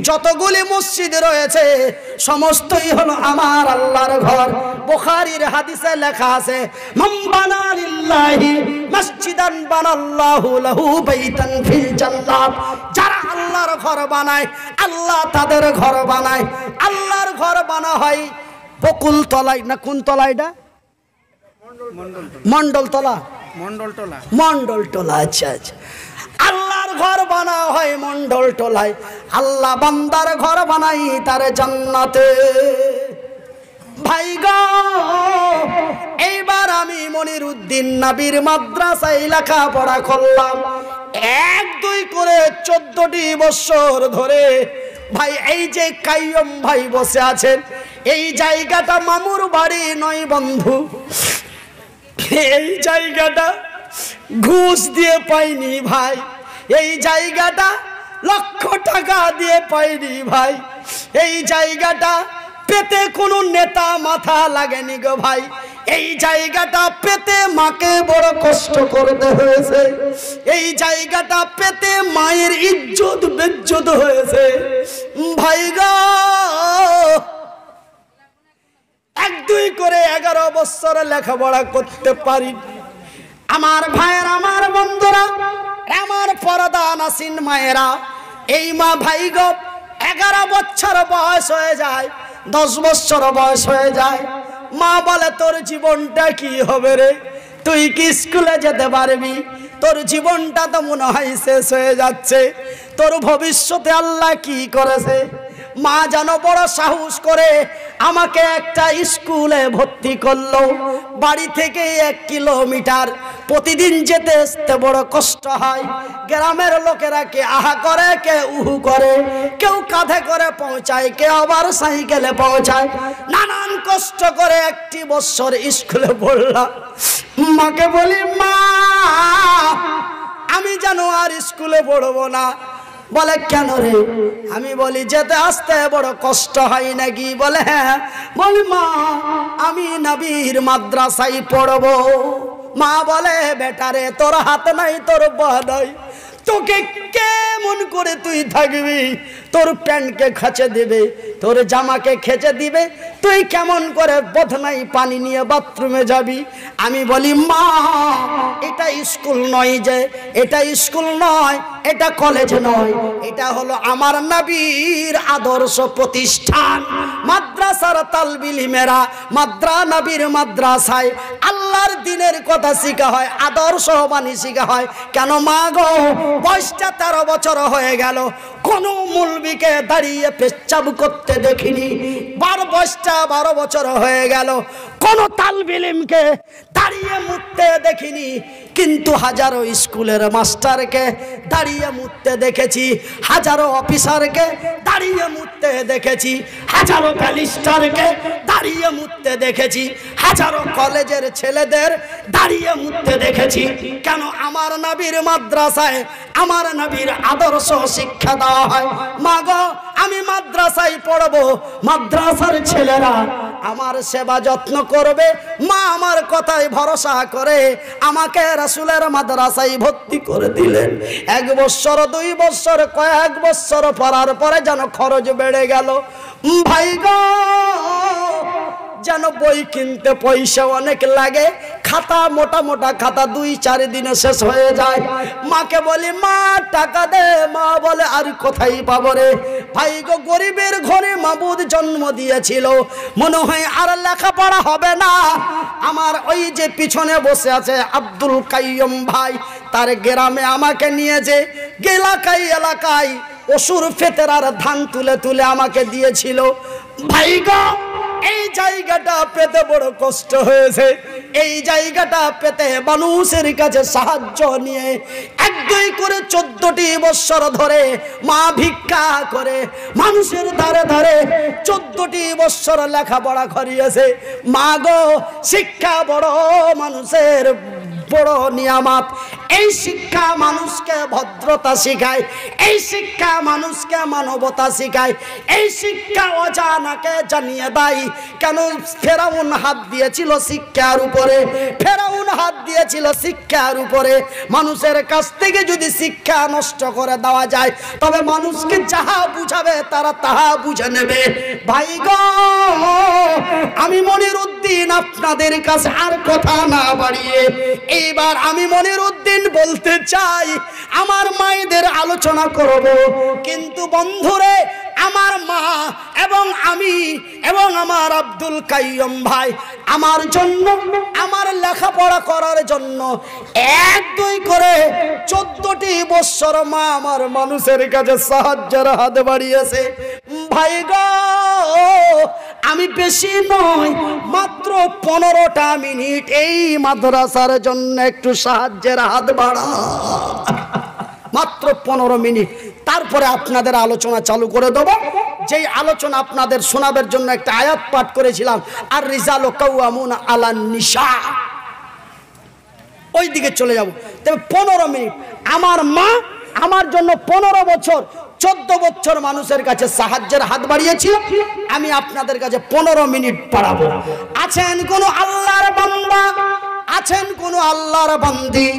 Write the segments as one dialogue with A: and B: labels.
A: যতগুলি মসজিদ রয়েছে সমস্তই হলো আমার আল্লাহর ঘর। বুখারীর হাদিসে লেখা আছে, মান বানা লিল্লাহি মসজিদান বানাল্লাহু লাহু বাইতান ফিল জান্নাত। যারা আল্লাহর ঘর বানায় আল্লাহ তাদের ঘর বানায়। আল্লাহর ঘর বানা হয় বকুল তলায় না কোন তলায়? এটা মন্ডলতলা। মন্ডলতলা। আচ্ছা আচ্ছা, আল্লাহর ঘর বানা হয় মন্ডল টোলায়। আল্লাহ বান্দার ঘর বানাই তার জান্নাতে। ভাই গো, এইবার আমি মনিরউদ্দিন নবীর মাদ্রাসায় লেখাপড়া করলাম 1-2 করে 14টি বছর ধরে। ভাই এই যে কাইয়ম ভাই বসে আছেন, এই জায়গাটা মামুর বাড়ি নয় বন্ধু। এই জায়গাটা ঘুষ দিয়ে পাইনি ভাই, এই জায়গাটা লক্ষ টাকা দিয়ে পাইনি ভাই, এই জায়গাটা পেতে কোনো নেতা মাথা লাগেনি গো ভাই। এই জায়গাটা পেতে মাকে বড় কষ্ট করতে হয়েছে, এই জায়গাটা পেতে মায়ের ইজ্জত বেজ্জত হয়েছে। ভাই গো, 1-2 করে 11 বছর লেখাপড়া করতে পারি। আমার ভাইয়ের, আমার বন্ধুরা, আমার পর্দা নাসিন মায়েরা, এই মা ভাই গো 11 বছর বয়স হয়ে যায়, 10 বছর বয়স হয়ে যায়, মা বলে তোর জীবনটা কি হবে রে? তুই কি স্কুলে যেতে পারবি? তোর জীবনটা তো মনে হয় শেষ হয়ে যাচ্ছে। তোর ভবিষ্যতে আল্লাহ কি করেছে? মা যেন বড় সাহস করে আমাকে একটা স্কুলে ভর্তি করলো। বাড়ি থেকে 1 কিলোমিটার, প্রতিদিন যেতে আসতে বড় কষ্ট হয়। গ্রামের লোকেরা কে আহা করে, কে উহু করে, কেউ কাঁধে করে পৌঁছায়, কেউ আবার সাইকেলে পৌঁছায়। নানান কষ্ট করে 1টি বছর স্কুলে পড়লাম। মাকে বলি, মা আমি যেন আর স্কুলে পড়বো না। বলে কেন রে? আমি বলি যেতে আসতে বড় কষ্ট হয় নাকি? বলে হ্যাঁ। বলি মা আমি নবীর মাদ্রাসায় পড়বো। মা বলে বেটারে তোর হাত নাই, তোর পা নাই, তোকে কেমন করে তুই থাকবি? তোর প্যান্টকে খেচে দিবে, তোর জামাকে খেচে দিবে, তুই কেমন করে বদনাই পানি নিয়ে বাথরুমে যাবি? আমি বলি মা এটা স্কুল নয়, যে এটা স্কুল নয়, এটা কলেজ নয়, এটা হলো আমার নবীর আদর্শ প্রতিষ্ঠান। মাদ্রাসার তালবিল ইলমেরা, নবীর মাদ্রাসায় আল্লাহর দ্বীনের কথা শেখা হয়, আদর্শ বাণী শেখা হয়। কেন মা গো, বয়সটা 13 বছর হয়ে গেল, কোনো মৌলবীকে দাঁড়িয়ে পেচ্ছাব করতে দেখিনি। বয়সটা 12 বছর হয়ে গেল, কোন তালবিল ইলমকে দাঁড়িয়ে মুততে দেখিনি। কিন্তু হাজারো স্কুলের মাস্টারকে দাঁড়িয়ে মুততে দেখেছি, হাজারো অফিসারকে দাঁড়িয়ে মুততে দেখেছি, হাজারো ব্যারিস্টারকে দাঁড়িয়ে মুততে দেখেছি, হাজারো কলেজের ছেলেদের দাঁড়িয়ে মুততে দেখেছি। কেন? আমার নবীর মাদ্রাসায় আমার নবীর আদর্শ শিক্ষা দেওয়া হয়। মা গো, আমি মাদ্রাসায় পড়বো, মাদ্রাসার ছেলেরা আমার সেবা যত্ন করবে। মা আমার কথায় ভরসা করে আমাকে রাসূলের মাদ্রাসায় ভর্তি করে দিলেন। 1 বছর, 2 বছর, কয়েক বছর পড়ার পরে যেন খরচ বেড়ে গেল। ভাই গো, যেন বই কিনতে পয়সা অনেক লাগে, খাতা মোটা মোটা খাতা 2-4 দিনে শেষ হয়ে যায়। মাকে বলি মা টাকা দে। মা বলে আর কোথায় পাবো রে? ভাই গো, গরিবের ঘরে মাবুদ জন্ম দিয়েছিল, মনে হয় আর লেখাপড়া হবে না। আমার ওই যে পিছনে বসে আছে আব্দুল কাইয়ুম ভাই, তার গ্রামে আমাকে নিয়েছে, এলাকায় অসুর ফেতেরার ধান তুলে তুলে আমাকে দিয়েছিল। ভাই গো, এই জায়গাটা পেতে বড় কষ্ট হয়েছে। এই জায়গাটা পেতে মানুষের কাছে সাহায্য নিয়ে 1-2 করে 14টি বছর ধরে মা ভিক্ষা করে মানুষের ধারে ধারে 14টি বছর লেখাপড়া করিয়েছে। মা গো, শিক্ষা বড় মানুষের বড় নিয়ামত। এই শিক্ষা মানুষকে ভদ্রতা শেখায়, এই শিক্ষা মানুষকে মানবতা শেখায়, এই শিক্ষা অজানাকে জানিয়ে দেয়। কেন ফেরাউন হাত দিয়েছিল শিক্ষার উপরে, ফেরাউন হাত দিয়েছিল শিক্ষার উপরে। মানুষের কাছ থেকে যদি শিক্ষা নষ্ট করে দেওয়া যায় তবে মানুষকে যাহা বুঝাবে তারা তাহা বুঝে নেবে। ভাই গো, আমি মনিরউদ্দিন আপনাদের কাছে আর কথা না বাড়িয়ে এইবার আমি মনিরউদ্দিন বলতে চাই, আমার মায়েদের আলোচনা করব, কিন্তু বন্ধুরে আমার মা এবং আমি এবং আমার আব্দুল কাইয়ুম ভাই আমার জন্য, আমার লেখাপড়া করার জন্য 1-2 করে 14টি বছর মা আমার মানুষের কাছে সাহায্যের হাত বাড়িয়েছে। ভাই গো, আমি বেশি নয়, মাত্র 15টা মিনিট এই মাদ্রাসার জন্য একটু সাহায্যের হাত বাড়া, মাত্র 15 মিনিট। তারপরে আপনাদের আলোচনা চালু করে দেব। যেই আলোচনা আপনাদের শোনাবার জন্য একটা আয়াত পাঠ করেছিলাম, আর রিজালু কাওয়ামুনা আলান নিসা, ওই দিকে চলে যাব। তবে 15 মিনিট আমার মা আমার জন্য 15 বছর 14 বছর মানুষের কাছে সাহায্যের হাত বাড়িয়েছিল, আমি আপনাদের কাছে 15 মিনিট পড়াবো। আছেন কোন আল্লাহর বান্দা, আছেন কোন আল্লাহর বান্দি,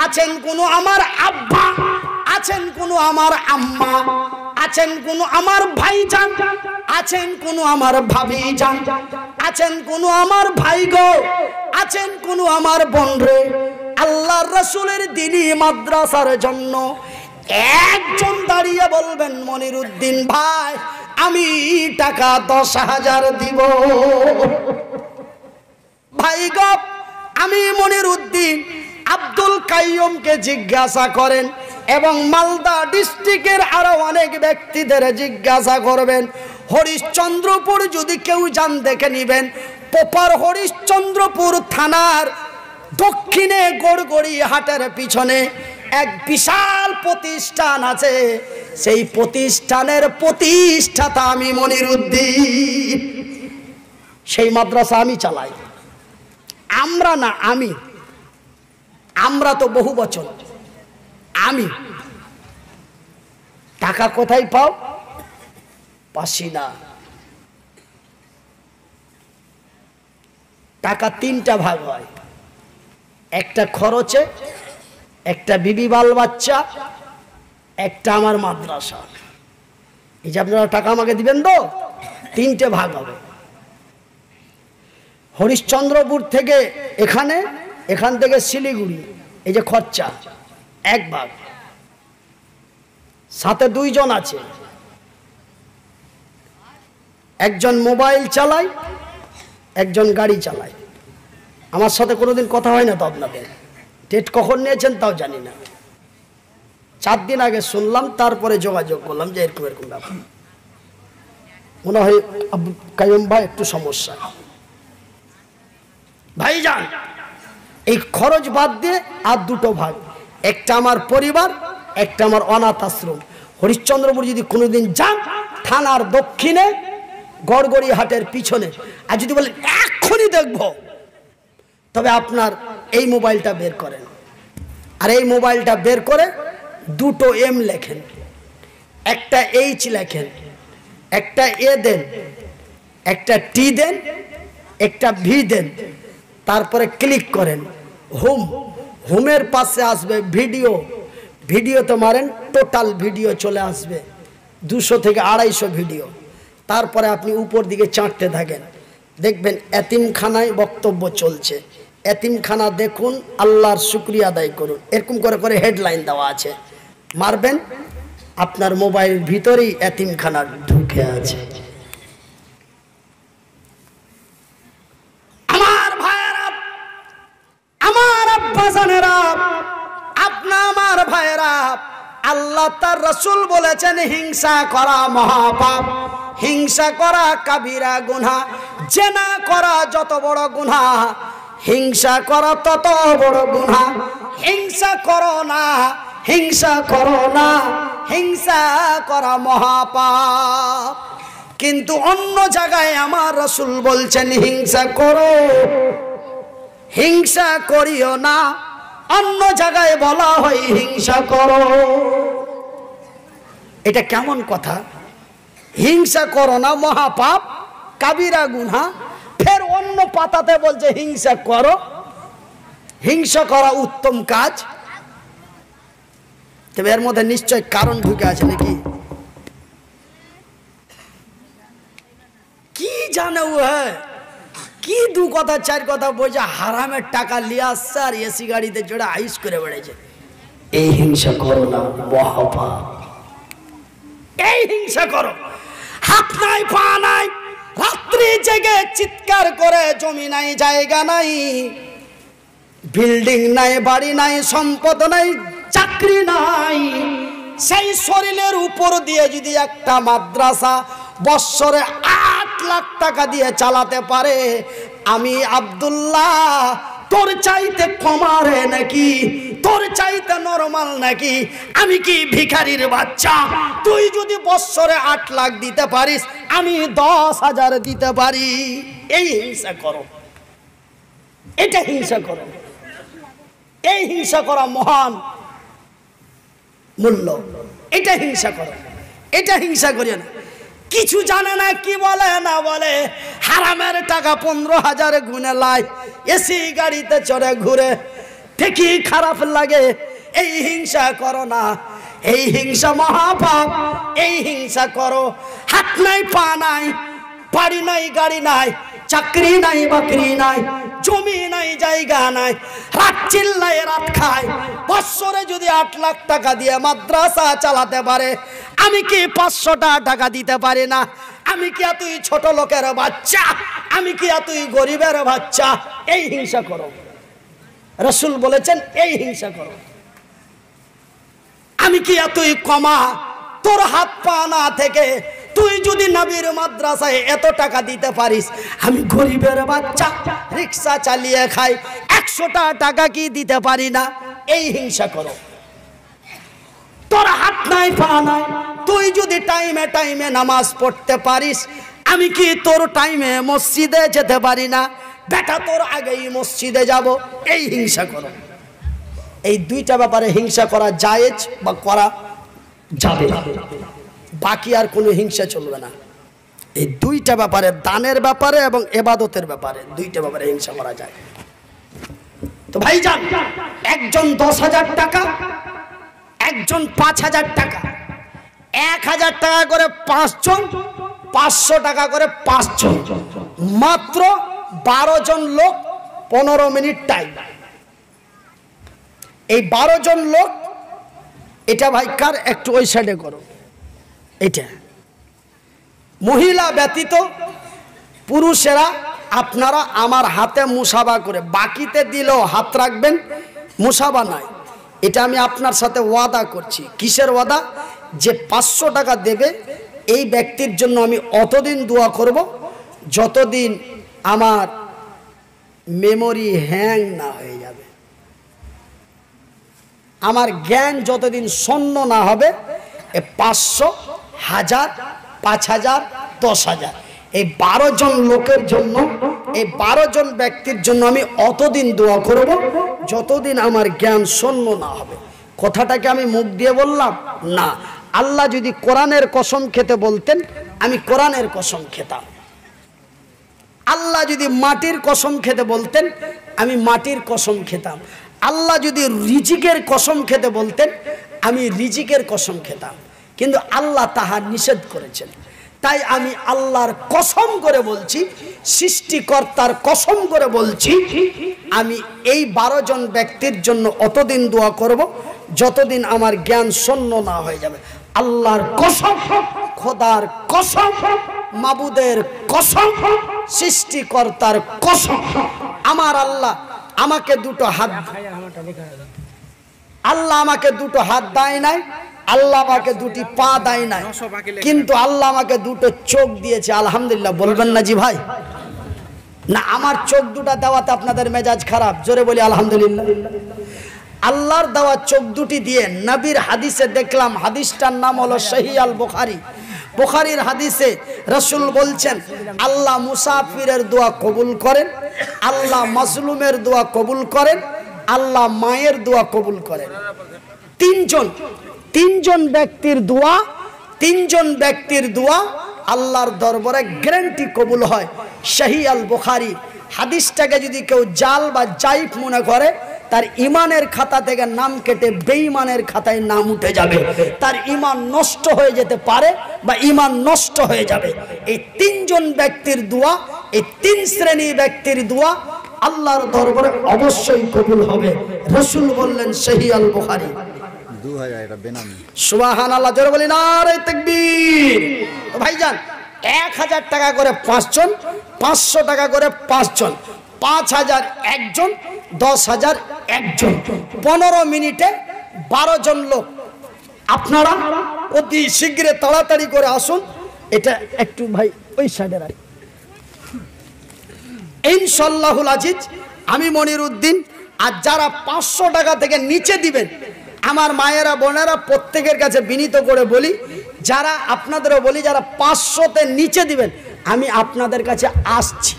A: আছেন কোন আমার আব্বা, আছেন কোন আমার আম্মা, আছেন কোন আমার ভাইজান, আছেন কোন আমার ভাবিজান, আছেন কোন আমার ভাই গো, আছেন কোন আমার বোন রে, আল্লাহর রাসূলের দ্বীনি মাদ্রাসার জন্য একজন দাঁড়িয়ে বলবেন, মনিরউদ্দিন ভাই আমি টাকা 10,000 দিব। ভাই গো, আমি মনিরউদ্দিন আব্দুল কাইয়ুমকে জিজ্ঞাসা করেন এবং মালদা ডিস্ট্রিক্টের আরো অনেক ব্যক্তিদের জিজ্ঞাসা করবেন। হরিশ্চন্দ্রপুর যদি কেউ যান দেখে নিবেন, প্রপার হরিশ্চন্দ্রপুর থানার দক্ষিণে গড়গড়ি হাটের পিছনে এক বিশাল প্রতিষ্ঠান আছে, সেই প্রতিষ্ঠানের প্রতিষ্ঠাতা আমি মনিরউদ্দিন। সেই মাদ্রাসা আমি চালাই। আমরা না, আমি, আমরা তো বহু বছর, আমি টাকা কোথায় পাও? পাসি না। টাকা 3টা ভাগ হয়, একটা খরচে, একটা বিবি বাল বাচ্চা, একটা আমার মাদ্রাসা। এই যে আপনারা টাকা আমাকে দিবেন তো, 3টে ভাগ হবে। হরিশ্চন্দ্রপুর থেকে এখানে, এখান থেকে শিলিগুড়ি, এই যে খরচা 1 ভাগ, সাথে 2 জন আছে, একজন মোবাইল চালায়, একজন গাড়ি চালায়। আমার সাথে কোনোদিন কথা হয় না তো আপনাদের, ডেট কখন নিয়েছেন তাও জানি না, 4 দিন আগে শুনলাম, তারপরে যোগাযোগ করলাম যে এরকম এরকম ব্যাপার। মনে হয় কাইয়ুম ভাই একটু সমস্যা। ভাইজান, এই খরচ বাদ দিয়ে আর 2টো ভাগ, একটা আমার পরিবার, একটা আমার অনাথ আশ্রম। হরিশ্চন্দ্রপুর যদি কোনোদিন যান, থানার দক্ষিণে গড়গড়ি হাটের পিছনে, আর যদি বলেন এক্ষুনি দেখব, তবে আপনার এই মোবাইলটা বের করেন, আর এই মোবাইলটা বের করে 2টো M লেখেন, একটা H লেখেন, একটা A দেন, একটা T দেন, একটা V দেন, তারপরে ক্লিক করেন হোম। হোমের পাশে আসবে ভিডিও, ভিডিওতে মারেন, টোটাল ভিডিও চলে আসবে 200 থেকে 250 ভিডিও। তারপরে আপনি উপর দিকে চাঁটতে থাকেন, দেখবেন এতিমখানায় বক্তব্য চলছে, এতিমখানা দেখুন, আল্লাহর শুকরিয়া আদায় করুন, এরকম করে করে হেডলাইন দেওয়া আছে। মারবেন, আপনার মোবাইল ভিতরেই এতিমখানা ঢুকে আছে। আমার ভাইয়েরা, আমার আব্বাজানেরা, আপনা আমার ভাইয়েরা, আল্লাহ তার রাসূল বলেছেন হিংসা করা মহাপাপ, হিংসা করা কাবিরা গুনাহ, জেনা করা যত বড় গুনাহ, হিংসা করা তত বড় গুনাহ। হিংসা করো না, হিংসা করো না, হিংসা করা মহাপাপ। কিন্তু অন্য জায়গায় আমার রাসূল বলছেন হিংসা করো, হিংসা করিও না, অন্য জায়গায় বলা হয় হিংসা করো। এটা কেমন কথা? হিংসা করো না মহাপাপ, কাবিরা গুনাহ, ফের অন্য পাতাতে বলছে হিংসা করো। হিংসা করা উত্তম কাজ। তবে এর মধ্যে নিশ্চয় কারণ ঢুকে আছে নাকি? কি জানে ও কি দু কথা চার কথা বলছে, হারামের টাকা লিয়ে আসছে আর এসি গাড়িতে চড়ে আইস করে বেড়েছে। এই হিংসা করো না মহাপাপ। এই হিংসা করো। হাত নাই পা নাই, রাত্রি জেগে চিৎকার করে, জমি নাই জায়গা নাই, বিল্ডিং নাই, বাড়ি নাই, সম্পদ নাই, চাকরি নাই, সেই শরীরের উপর দিয়ে যদি একটা মাদ্রাসা বৎসরে 8 লাখ টাকা দিয়ে চালাতে পারে, আমি আব্দুল্লাহ তোর চাইতে কমারে নাকি? তোর চাইতে নরমাল নাকি? আমি কি ভিখারির বাচ্চা? তুই যদি বৎসরে 8 লাখ দিতে পারিস, আমি 10,000 দিতে পারি। এই হিংসা করো, এটা হিংসা করো। এই হিংসা করা মহান মূল্য। এটা হিংসা করো, এটা হিংসা করিও না। কিছু জানে না, কি বলে না বলে, হারামের টাকা 15,000 গুনে লাই, এসি গাড়িতে চড়ে ঘুরে, দেখি খারাপ লাগে। এই হিংসা করো না। এই হিংসা মহাপাপ। এই হিংসা করো। হাত নাই পা নাই, বাড়ি নাই গাড়ি নাই, চাকরি নাই বাকরি নাই, জমি নাই জায়গা নাই, রাত চিল্লায় রাত খায়। বৎসরে যদি 8 লাখ টাকা দিয়ে মাদ্রাসা চালাতে পারে, আমি কি 500 টাকা দিতে পারি না? আমি কি এতই ছোট লোকের বাচ্চা? আমি কি এতই গরিবের বাচ্চা? এই হিংসা করো। রাসূল বলেছেন এই হিংসা করো। আমি কি এতই কমা? তোর হাত পা না থেকে তুই যদি নবীর মাদ্রাসায় এত টাকা দিতে পারিস, আমি গরিবের বাচ্চা রিক্সা চালিয়ে খাই, 100 টাকা কি দিতে পারি না? এই হিংসা করো। তোর হাত নাই পা নাই, তুই যদি টাইমে টাইমে নামাজ পড়তে পারিস, আমি কি তোর টাইমে মসজিদে যেতে পারি না? বেটা তোর আগেই মসজিদে যাব। এই হিংসা করো। এই দুইটা ব্যাপারে হিংসা করা জায়েজ বা করা যাবে, বাকি আর কোনো হিংসা চলবে না। এই দুইটা ব্যাপারে, দানের ব্যাপারে এবং ইবাদতের ব্যাপারে, দুইটা ব্যাপারে হিংসা করা যায়। তো ভাইজান, একজন 10,000 টাকা, একজন 5,000 টাকা, 1,000 টাকা করে 5 জন, 500 টাকা করে 5 জন, মাত্র 12 জন লোক, 15 মিনিট টাইম। এই 12 জন লোক, এটা ভাই কার? একটু ওই সাইডে করো। এটা মহিলা ব্যতীত পুরুষেরা আপনারা আমার হাতে মুসাবা করে, বাকিতে দিলেও হাত রাখবেন, মুসাবা নাই। এটা আমি আপনার সাথে ওয়াদা করছি। কিসের ওয়াদা? যে 500 টাকা দেবে এই ব্যক্তির জন্য আমি অতদিন দোয়া করব যতদিন আমার মেমোরি হ্যাং না হয়ে যাবে, আমার জ্ঞান যতদিন শূন্য না হবে। 500, 1000, 5000, 10,000, এই 12 জন লোকের জন্য, এই 12 জন ব্যক্তির জন্য আমি অতদিন দোয়া করব যতদিন আমার জ্ঞান শূন্য না হবে। কথাটাকে আমি মুখ দিয়ে বললাম না। আল্লাহ যদি কোরআনের কসম খেতে বলতেন, আমি কোরআনের কসম খেতাম। আল্লাহ যদি মাটির কসম খেতে বলতেন, আমি মাটির কসম খেতাম। আল্লাহ যদি রিজিকের কসম খেতে বলতেন, আমি রিজিকের কসম খেতাম। কিন্তু আল্লাহ তাহা নিষেধ করেছেন। তাই আমি আল্লাহর কসম করে বলছি, সৃষ্টিকর্তার কসম করে বলছি, আমি এই 12 জন ব্যক্তির জন্য অতদিন দোয়া করব যতদিন আমার জ্ঞান শূন্য না হয়ে যাবে। আল্লাহর কসম, খোদার কসম, মাবুদের কসম, সৃষ্টিকর্তার কসম। আমার আল্লাহ আমাকে দুটো হাত, আল্লাহ আমাকে দুটো হাত দেয় নাই, আল্লাহ আমাকে দুটি পা দেয় নাই, কিন্তু আল্লাহ আমাকে দুটো চোখ দিয়েছে। আলহামদুলিল্লাহ বলবেন না জি ভাই? না, আমার চোখ দুটা দেওয়াতে আপনাদের মেজাজ খারাপ? জোরে বলি আলহামদুলিল্লাহ। আল্লাহর দেওয়া চোখ দুটি দিয়ে নবীর হাদিসে দেখলাম, হাদিসটার নাম হলো সহিহ আল বুখারী। বুখারীর হাদিসে রাসূল বলছেন, আল্লাহ মুসাফিরের দোয়া কবুল করেন, আল্লাহ মাজলুমের দোয়া কবুল করেন, আল্লাহ মায়ের দোয়া কবুল করেন। তিনজন ব্যক্তির দোয়া আল্লাহর দরবারে গ্যারান্টি কবুল হয়। সহিহ আল বুখারী হাদিসটাকে যদি কেউ জাল বা জাইফ মনে করে, তার ইমানের খাতা থেকে নাম কেটে বেঈমানের খাতায় নাম উঠে যাবে, তার ইমান নষ্ট হয়ে যেতে পারে বা ইমান নষ্ট হয়ে যাবে। এই তিনজন ব্যক্তির দোয়া, এই তিন শ্রেণী ব্যক্তির দোয়া আল্লাহর দরবারে অবশ্যই কবুল হবে। রাসূল বললেন সহিহ আল বুখারী। সুবহানাল্লাহ, জোরে বলি নারে তাকবীর। তো ভাইজান 1000 টাকা করে 5 জন, 500 টাকা করে 5 জন, 5000 একজন, 10000 একজন, 15 মিনিটে 12 জন লোক। আপনারা অতি শীঘ্র তাড়াতাড়ি করে আসুন। এটা একটু ভাই ওই সাইডে রাখ। ইনশাআল্লাহুল আজিজ আমি মনিরউদ্দিন। আর যারা 500 টাকা থেকে নিচে দিবেন, আমার মায়েরা বোনেরা প্রত্যেকের কাছে বিনীত করে বলি, যারা আপনাদেরও বলি, যারা 500তে নিচে দিবেন, আমি আপনাদের কাছে আসছি,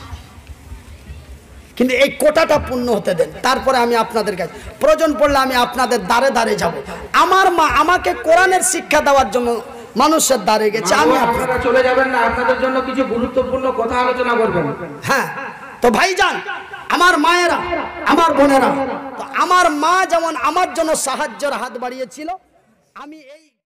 A: কিন্তু এই কোটাটা পূর্ণ হতে দেন, তারপরে আমি আপনাদের কাছে প্রয়োজন পড়লে আমি আপনাদের দ্বারে দ্বারে যাব। আমার মা আমাকে কোরআনের শিক্ষা দেওয়ার জন্য মানুষের দ্বারে গেছে। আমি
B: আপনারা চলে যাবেন না, আপনাদের জন্য কিছু গুরুত্বপূর্ণ কথা আলোচনা করবেন।
A: হ্যাঁ, তো ভাইজান, আমার মায়েরা, আমার বোনেরা, তো আমার মা যেমন আমার জন্য সাহায্যের হাত বাড়িয়েছিল, আমি এই